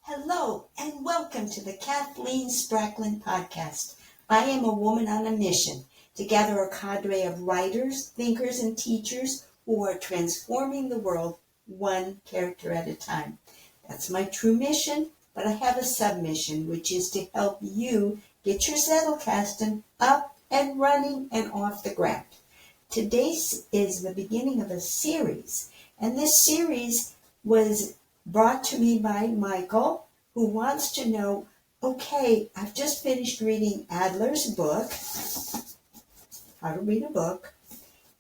Hello and welcome to the Kathleen Spracklen podcast. I am a woman on a mission to gather a cadre of writers, thinkers, and teachers who are transforming the world one character at a time. That's my true mission, but I have a submission, which is to help you get your Zettelkasten up and running and off the ground. Today is the beginning of a series, and this series was brought to me by Michael, who wants to know, okay, I've just finished reading Adler's book, How to Read a Book,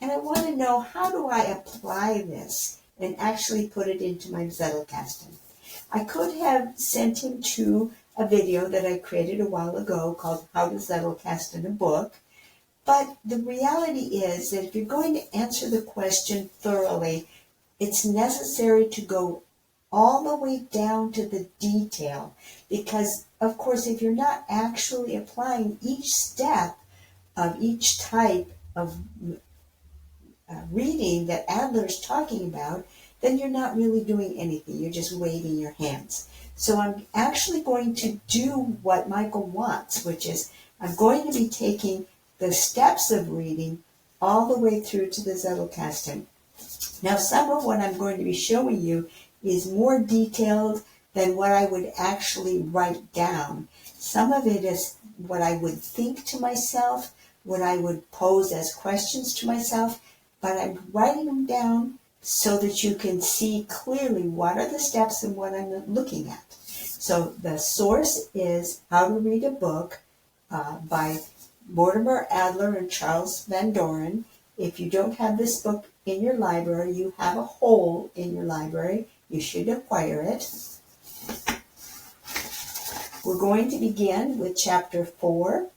and I want to know, how do I apply this and actually put it into my Zettelkasten? I could have sent him to a video that I created a while ago called How to Zettelkasten a Book, but the reality is that if you're going to answer the question thoroughly, it's necessary to go all the way down to the detail, because of course if you're not actually applying each step of each type of reading that Adler's talking about, then you're not really doing anything. You're just waving your hands. So I'm actually going to do what Michael wants, which is I'm going to be taking the steps of reading all the way through to the Zettelkasten. Now, some of what I'm going to be showing you is more detailed than what I would actually write down. Some of it is what I would think to myself, what I would pose as questions to myself, but I'm writing them down so that you can see clearly what are the steps and what I'm looking at. So the source is How to Read a Book by Mortimer Adler and Charles Van Doren. If you don't have this book in your library, you have a hole in your library. You should acquire it. We're going to begin with chapter 4.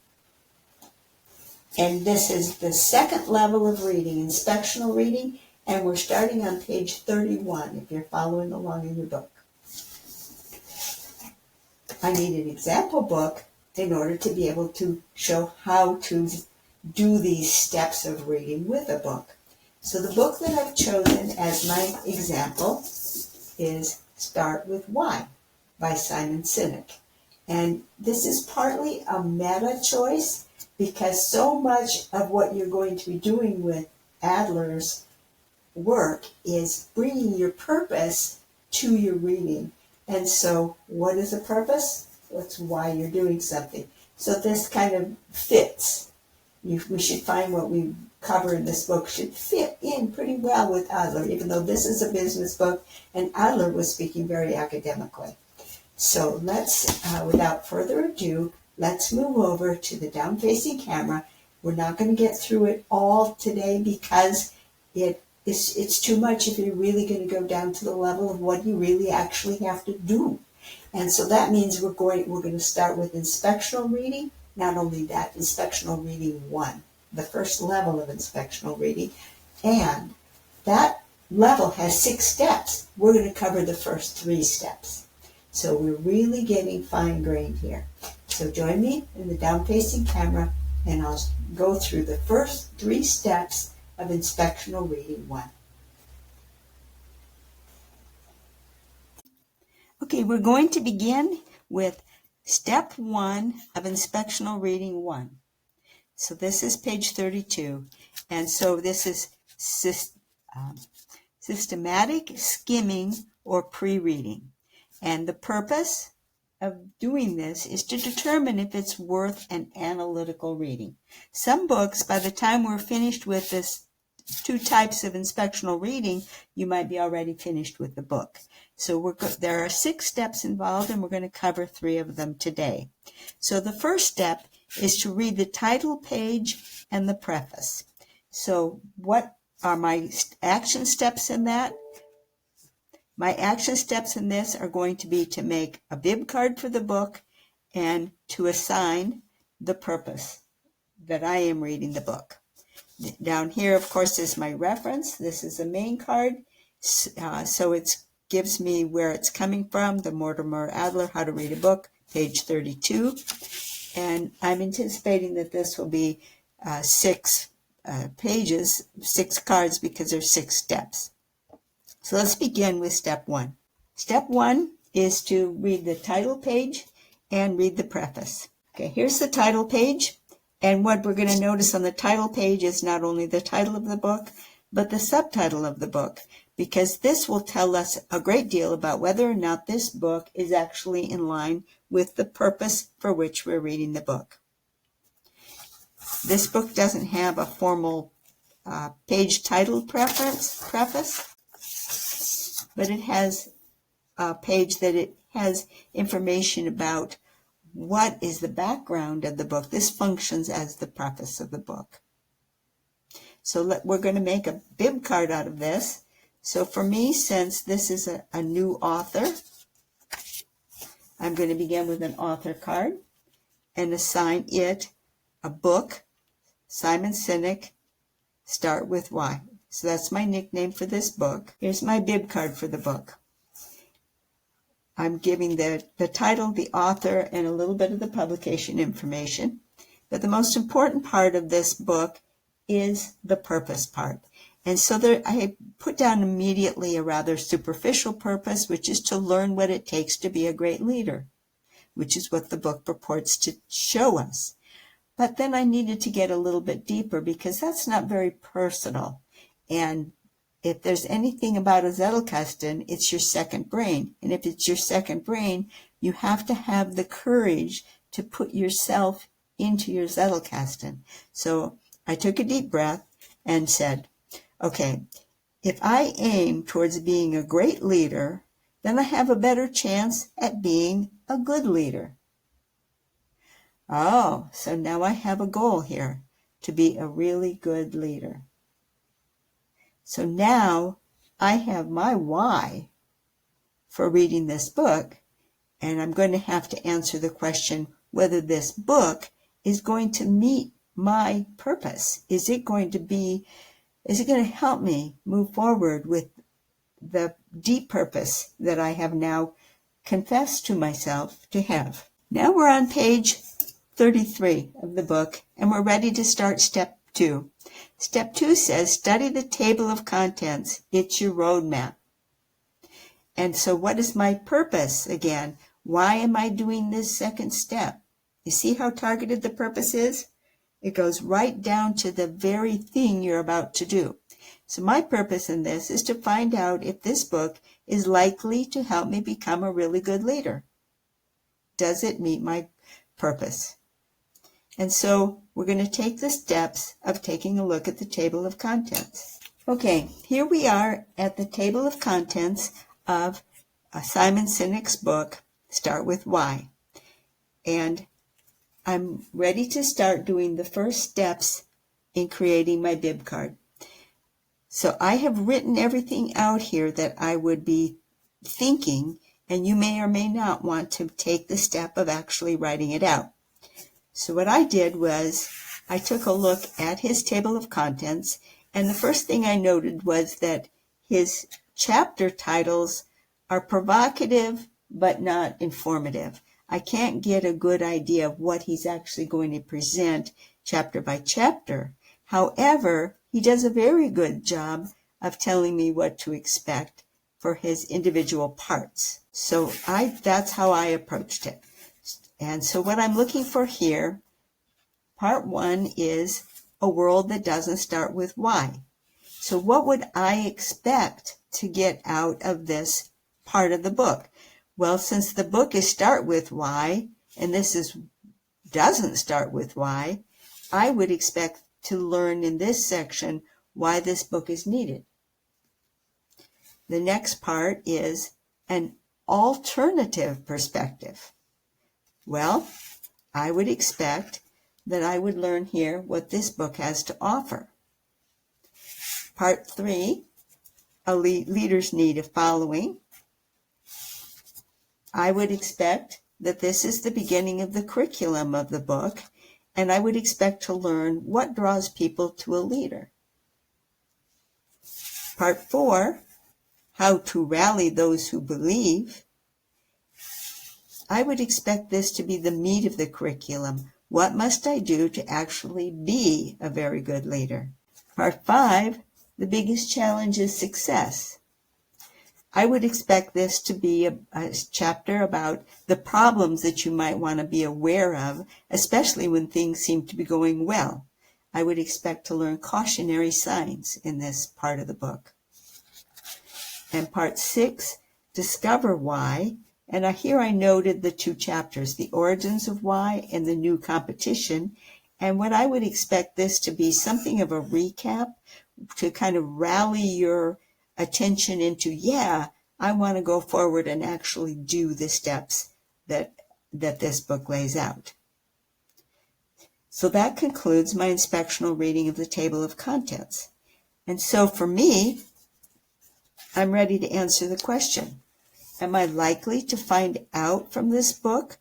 And this is the second level of reading, inspectional reading, and we're starting on page 31 if you're following along in your book. I need an example book in order to be able to show how to do these steps of reading with a book. So the book that I've chosen as my example is Start With Why by Simon Sinek. And this is partly a meta choice because so much of what you're going to be doing with Adler's work is bringing your purpose to your reading. And so what is a purpose? That's why you're doing something. So this kind of fits. We should find what we cover in this book should fit in pretty well with Adler, even though this is a business book and Adler was speaking very academically. So let's, without further ado, let's move over to the down-facing camera. We're not going to get through it all today because it's too much if you're really going to go down to the level of what you really actually have to do. And so that means we're going to start with inspectional reading. Not only that, inspectional reading 1, the first level of inspectional reading, and that level has 6 steps. We're going to cover the first 3 steps. So we're really getting fine-grained here. So join me in the down-facing camera, and I'll go through the first 3 steps of inspectional reading 1. Okay, we're going to begin with step 1 of inspectional reading 1. So this is page 32, and so this is systematic skimming or pre-reading. And the purpose of doing this is to determine if it's worth an analytical reading. Some books, by the time we're finished with this 2 types of inspectional reading, you might be already finished with the book. So there are 6 steps involved, and we're going to cover 3 of them today. So the first step is to read the title page and the preface. So what are my action steps in that? My action steps in this are going to be to make a bib card for the book and to assign the purpose that I am reading the book. Down here, of course, is my reference. This is the main card. So it gives me where it's coming from, the Mortimer Adler, How to Read a Book, page 32. And I'm anticipating that this will be 6 pages, 6 cards, because there's 6 steps. So let's begin with step 1. Step 1 is to read the title page and read the preface. Okay, here's the title page. And what we're going to notice on the title page is not only the title of the book, but the subtitle of the book, because this will tell us a great deal about whether or not this book is actually in line with the purpose for which we're reading the book. This book doesn't have a formal page title preface, but it has a page that it has information about what is the background of the book. This functions as the preface of the book. So we're going to make a bib card out of this. So for me, since this is a new author, I'm going to begin with an author card and assign it a book, Simon Sinek, Start With Why. So that's my nickname for this book. Here's my bib card for the book. I'm giving the title, the author, and a little bit of the publication information. But the most important part of this book is the purpose part. And so I put down immediately a rather superficial purpose, which is to learn what it takes to be a great leader, which is what the book purports to show us. But then I needed to get a little bit deeper because that's not very personal. And if there's anything about a Zettelkasten, it's your second brain. And if it's your second brain, you have to have the courage to put yourself into your Zettelkasten. So I took a deep breath and said, okay, if I aim towards being a great leader, then I have a better chance at being a good leader. Oh, so now I have a goal here, to be a really good leader. So now I have my why for reading this book, and I'm going to have to answer the question whether this book is going to meet my purpose. Is it going to help me move forward with the deep purpose that I have now confessed to myself to have? Now we're on page 33 of the book, and we're ready to start step 2. Step 2 says, study the table of contents. It's your roadmap. And so what is my purpose again? Why am I doing this second step? You see how targeted the purpose is? It goes right down to the very thing you're about to do. So my purpose in this is to find out if this book is likely to help me become a really good leader. Does it meet my purpose? And so we're going to take the steps of taking a look at the table of contents. Okay, here we are at the table of contents of Simon Sinek's book, Start With Why. And I'm ready to start doing the first steps in creating my bib card. So I have written everything out here that I would be thinking, and you may or may not want to take the step of actually writing it out. So what I did was I took a look at his table of contents, and the first thing I noted was that his chapter titles are provocative but not informative. I can't get a good idea of what he's actually going to present chapter by chapter. However, he does a very good job of telling me what to expect for his individual parts. So that's how I approached it. And so what I'm looking for here, part 1 is a world that doesn't start with why. So what would I expect to get out of this part of the book? Well, since the book is Start With Why, and this doesn't start with why, I would expect to learn in this section why this book is needed. The next part is an alternative perspective. Well, I would expect that I would learn here what this book has to offer. Part 3, a leader's need of following. I would expect that this is the beginning of the curriculum of the book, and I would expect to learn what draws people to a leader. Part 4, how to rally those who believe. I would expect this to be the meat of the curriculum. What must I do to actually be a very good leader? Part 5, the biggest challenge is success. I would expect this to be a chapter about the problems that you might want to be aware of, especially when things seem to be going well. I would expect to learn cautionary signs in this part of the book. And part 6, discover why. And here I noted the 2 chapters, the origins of why and the new competition. And what I would expect this to be something of a recap to kind of rally your attention into, I want to go forward and actually do the steps that this book lays out. So that concludes my inspectional reading of the table of contents. And so for me, I'm ready to answer the question, am I likely to find out from this book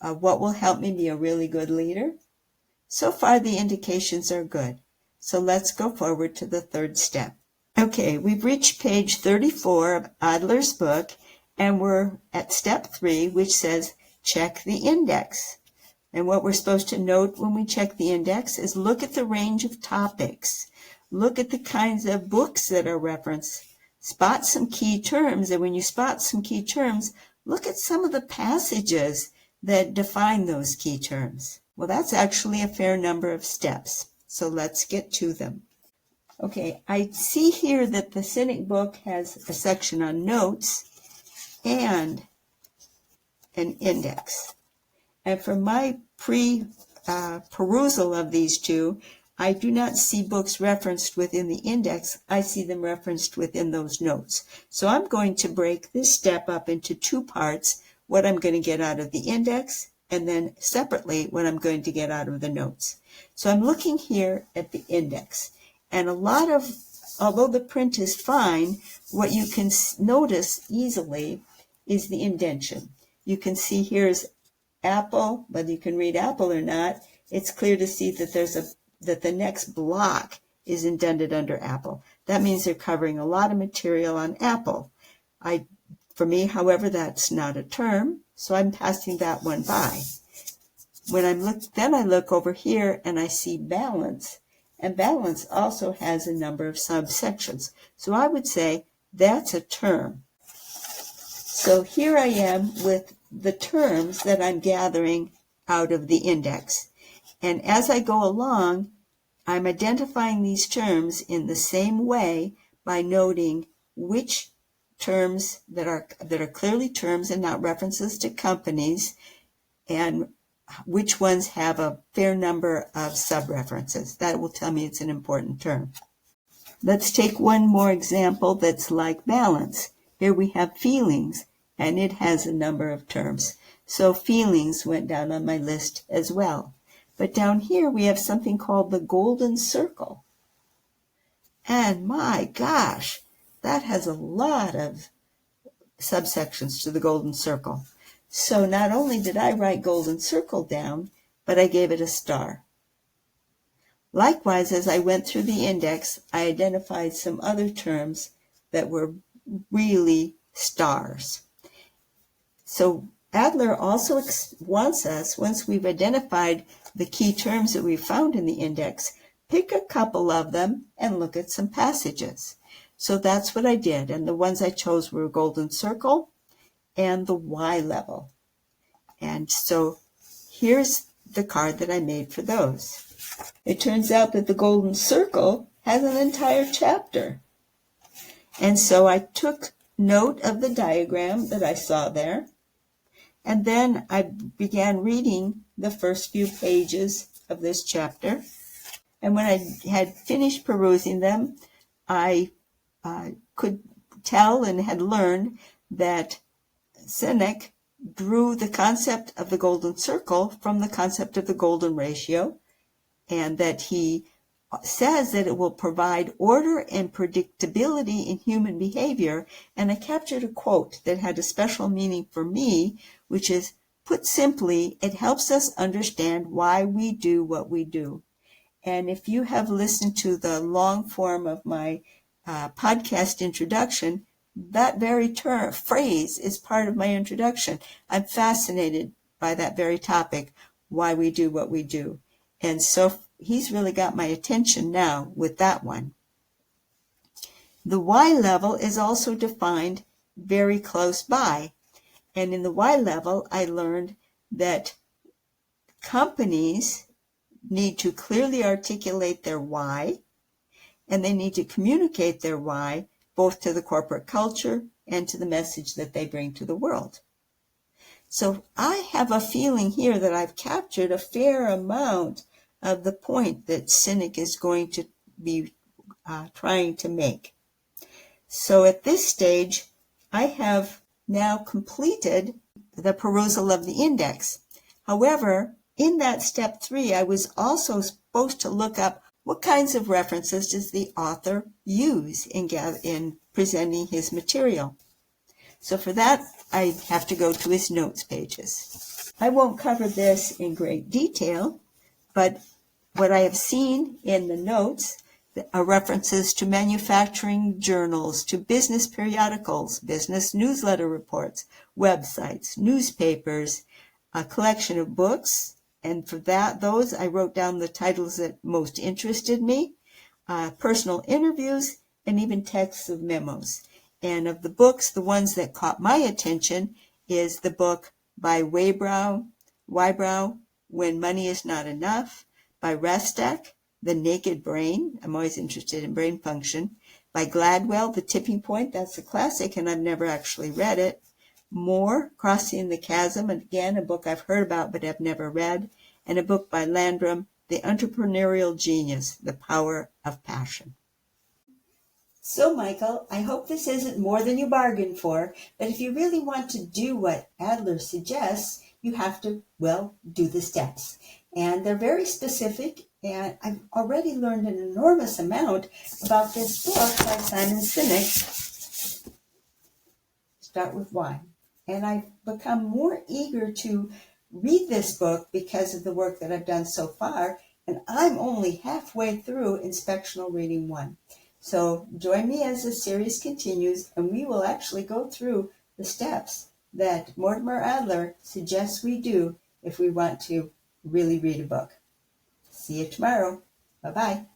what will help me be a really good leader? So far, the indications are good. So let's go forward to the 3rd step. Okay, we've reached page 34 of Adler's book, and we're at step 3, which says check the index. And what we're supposed to note when we check the index is look at the range of topics. Look at the kinds of books that are referenced. Spot some key terms, and when you spot some key terms, look at some of the passages that define those key terms. Well, that's actually a fair number of steps, so let's get to them. Okay, I see here that the Cynic book has a section on notes and an index. And from my perusal of these two, I do not see books referenced within the index. I see them referenced within those notes. So I'm going to break this step up into 2 parts, what I'm going to get out of the index, and then separately what I'm going to get out of the notes. So I'm looking here at the index. And although the print is fine, what you can notice easily is the indentation. You can see here's Apple, whether you can read Apple or not, it's clear to see that that the next block is indented under Apple. That means they're covering a lot of material on Apple. For me, however, that's not a term, so I'm passing that one by. Then I look over here and I see balance. And balance also has a number of subsections. So I would say that's a term. So here I am with the terms that I'm gathering out of the index. And as I go along, I'm identifying these terms in the same way by noting which terms that are clearly terms and not references to companies, and which ones have a fair number of sub-references. That will tell me it's an important term. Let's take one more example that's like balance. Here we have feelings, and it has a number of terms. So feelings went down on my list as well. But down here we have something called the golden circle. And my gosh, that has a lot of subsections to the golden circle. So not only did I write golden circle down, but I gave it a star. Likewise, as I went through the index, I identified some other terms that were really stars. So Adler also wants us, once we've identified the key terms that we found in the index, pick a couple of them and look at some passages. So that's what I did, and the ones I chose were golden circle and the Y level. And so here's the card that I made for those. It turns out that the golden circle has an entire chapter. And so I took note of the diagram that I saw there, and then I began reading the first few pages of this chapter. And when I had finished perusing them, I could tell and had learned that Cynic drew the concept of the golden circle from the concept of the golden ratio, and that he says that it will provide order and predictability in human behavior. And I captured a quote that had a special meaning for me, which is, put simply, it helps us understand why we do what we do. And if you have listened to the long form of my podcast introduction, that very phrase is part of my introduction. I'm fascinated by that very topic, why we do what we do. And so he's really got my attention now with that one. The Y level is also defined very close by. And in the Y level, I learned that companies need to clearly articulate their why, and they need to communicate their why both to the corporate culture and to the message that they bring to the world. So I have a feeling here that I've captured a fair amount of the point that Cynic is going to be trying to make. So at this stage, I have now completed the perusal of the index. However, in that step 3, I was also supposed to look up what kinds of references does the author use in presenting his material. So for that, I have to go to his notes pages. I won't cover this in great detail, but what I have seen in the notes are references to manufacturing journals, to business periodicals, business newsletter reports, websites, newspapers, a collection of books, and for those I wrote down the titles that most interested me, personal interviews, and even texts of memos. And of the books, the ones that caught my attention is the book by Wybrow, When Money Is Not Enough, by Restek, The Naked Brain. I'm always interested in brain function. By Gladwell, The Tipping Point. That's a classic, and I've never actually read it. More, Crossing the Chasm, again, a book I've heard about but have never read. And a book by Landrum, The Entrepreneurial Genius, The Power of Passion. So, Michael, I hope this isn't more than you bargained for, but if you really want to do what Adler suggests, you have to, do the steps. And they're very specific, and I've already learned an enormous amount about this book by Simon Sinek, Start With Why. And I've become more eager to read this book because of the work that I've done so far, and I'm only halfway through Inspectional Reading 1. So join me as the series continues, and we will actually go through the steps that Mortimer Adler suggests we do if we want to really read a book. See you tomorrow. Bye-bye.